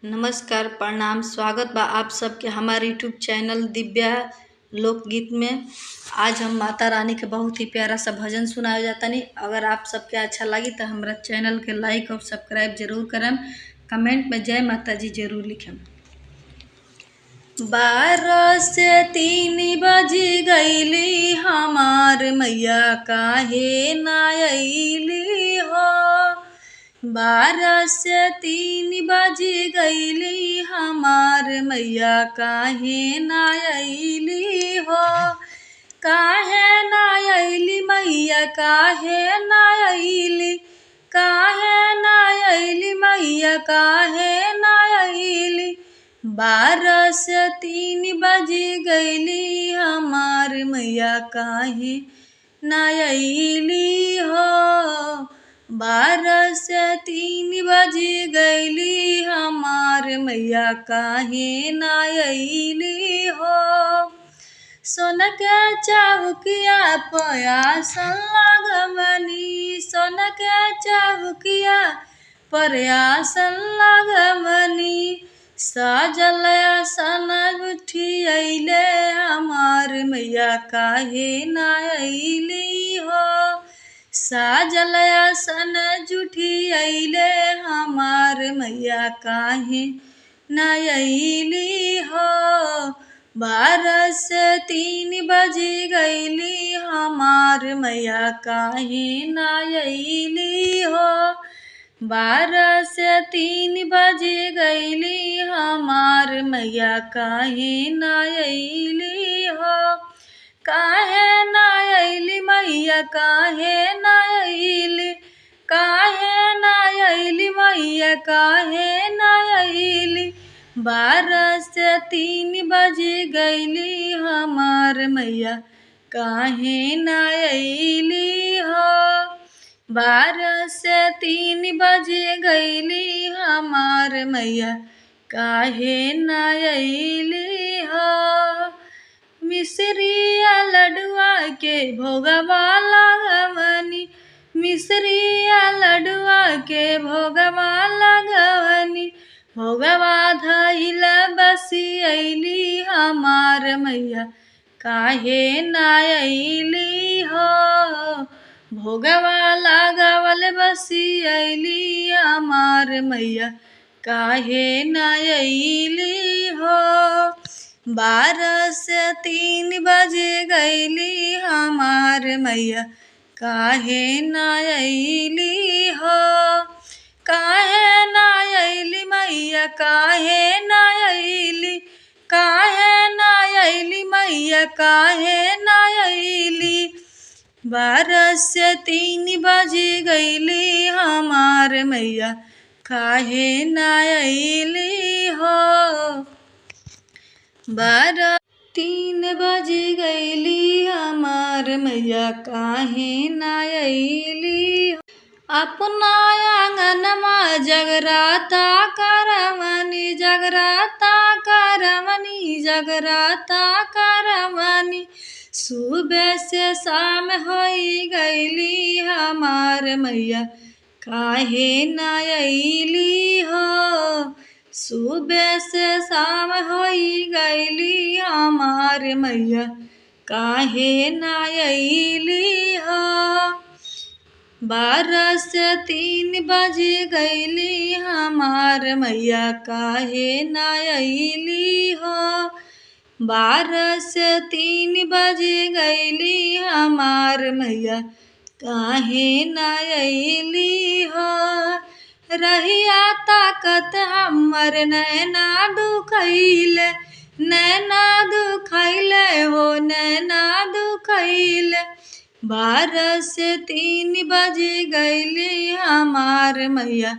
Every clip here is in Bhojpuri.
नमस्कार, प्रणाम, स्वागत बा आप सबके हमारे यूट्यूब चैनल दिव्या लोकगीत में। आज हम माता रानी के बहुत ही प्यारा सा भजन सुनाया जाता नहीं। अगर आप सबके अच्छा लगी तो हमारा चैनल के लाइक और सब्सक्राइब जरूर करें। कमेंट में जय माता जी जरूर लिखें। 12 से 3 बज गईली हमार मैया काहे ना अइली हो। 12 से 3 बज गईली हमार मैया काहे ना अइली हो। काहे ना अइली मैया काहे ना अइली, काहे ना अइली मैया काहे ना अइली। 12 से 3 बज गईली हमार मैया काहे ना अइली हो। 12 से 3 बज गईली हमार मैया काहे ना अइली हो। सोना के चौकिया पयासन लगमनी, सोना के चौकिया पयासन लगमनी। सजल आसन उठी अइले हमार मैया काहे ना अइली हो। सजल आसन जुठी अइले हमार मैया काहे ना अइली हो। 12 से 3 बज गईली हमार मैया काहे ना अइली हो। 12 से 3 बज गईली हमार मैया काहे ना अइली हो। काहे ना अइली मैया काहे ना अइली, काहे ना अइली मैया काहे ना अइली। 12 से 3 बज गईली हमार मैया काहे ना अइली हो। 12 से 3 बज गईली हमार मैया काहे ना अइली हो। मिसरिया लडुआ के भोगवा लगवनी, मिसरिया लडुआ के भोगवा लगवनी। भोगवा धइल बसी अइली हमार मैया काहे ना अइली हो। भोगवा लगावल बसी अइली हमार मैया काहे ना अइली हो। 12 से 3 बज गईली हमार मैया काहे ना अइली हो। काहे ना अइली मैया काहे ना अइली, काहे ना अइली मैया काहे ना अइली। 12 से 3 बज गईली हमार मैया काहे ना अइली हो। 12 3 बज गईली हमार मैया काहे ना अइली हो। अपना आंगनमा जगराता करवनी, जगराता करवनी, जगराता करवनी। सुबह से शाम होई गईली हमार मैया काहे ना अइली हो। सुबह से शाम होई गईली हमार मैया काहे ना अइली हो। 12 से 3 बज गईली हमार मैया काहे ना अइली हो। 12 से 3 बज गईली हमार मैया काहे ना अइली हो। रहिया ताकत हमर नैना दुखैले, नैना दुखैले हो नैना दुखैले। 12 से 3 बज गईली हमार मैया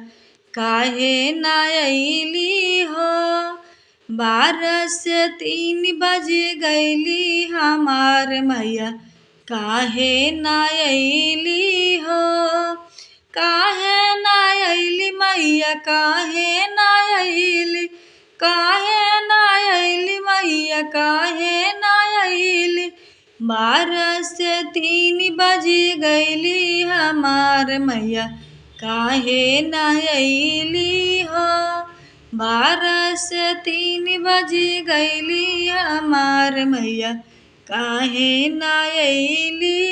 काहे ना अइली हो। 12 से 3 बज गईली हमार मैया काहे ना अइली हो। काहे ना अइली मैया काहे ना अइली, काहे ना अइली मैया काहे ना अइली। 12 से 3 बज गईली हमार मैया काहे ना अइली हो। 12 से 3 बज गईली हमार मैया काहे ना अइली